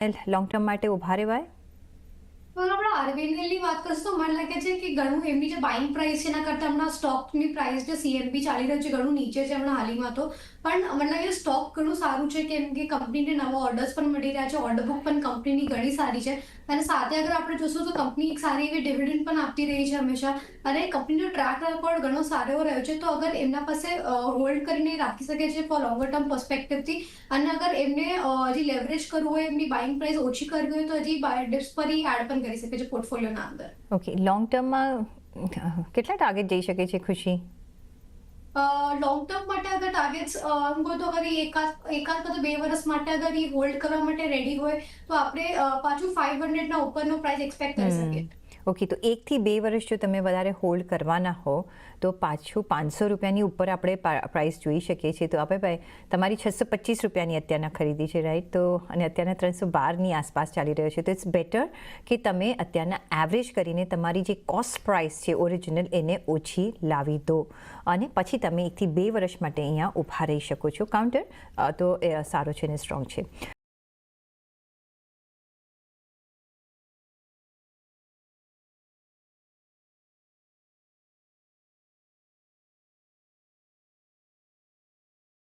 Long term માટે ઉભા રહેવાય? તો આપણે આરબીએલની વાત કરીશું તો મને લાગે છે કે ઘણું એમની જે બાઇંગ પ્રાઇસ છે એના કરતાં હમણાં સ્ટોકની પ્રાઇસ જે સીએનબી ચાલી રહ્યું છે ઘણું નીચે છે હમણાં હાલમાં. તો પણ મને લાગે સ્ટોક ઘણું સારું છે કેમ કે કંપનીને નવા ઓર્ડર્સ પણ મળી રહ્યા છે, ઓર્ડર બુક પણ કંપનીની ઘણી સારી છે અને સાથે અગર આપણે જોશું તો કંપની એક સારી એવી ડિવિડન્ડ પણ આપતી રહી છે હંમેશા અને કંપનીનો ટ્રેક રેકોર્ડ ઘણો સારો એવો રહ્યો છે. તો અગર એમના પાસે હોલ્ડ કરીને રાખી શકે છે ફોર લોંગર ટર્મ પર્સપેક્ટિવથી અને અગર એમને હજી લેવરેજ કરવું હોય, એમની બાઇંગ પ્રાઇસ ઓછી કરવી હોય તો હજી ડિપ્સ પર એડ પણ કરી શકે છે પોર્ટફોલિયોના અંદર. ઓકે, લોંગ ટર્મમાં કેટલા ટાર્ગેટ જઈ શકે છે ખુશી? લોંગ ટર્મ માટે અગર ટાર્ગેટ્સ એમ કહો તો અગર એકાદ કાં તો 2 વર્ષ માટે અગર એ હોલ્ડ કરવા માટે રેડી હોય તો આપણે પાછું 500 ઉપરનો પ્રાઇસ એક્સપેક્ટ કરી શકીએ. ઓકે, તો 1 થી 2 વર્ષ જો તમે વધારે હોલ્ડ કરવાના હો તો પાછું 500 રૂપિયાની ઉપર આપણે પ્રાઇસ જોઈ શકીએ છીએ. તો આપણે ભાઈ તમારી 625 રૂપિયાની અત્યારના ખરીદી છે, રાઈટ? તો અને અત્યારના 312ની આસપાસ ચાલી રહ્યો છે. તો ઇટ્સ બેટર કે તમે અત્યારના એવરેજ કરીને તમારી જે કોસ્ટ પ્રાઇસ છે ઓરિજિનલ એને ઓછી લાવી દો અને પછી તમે 1 થી 2 વર્ષ માટે અહીંયા ઊભા રહી શકો છો. કાઉન્ટર તો એ સારો છે અને સ્ટ્રોંગ છે.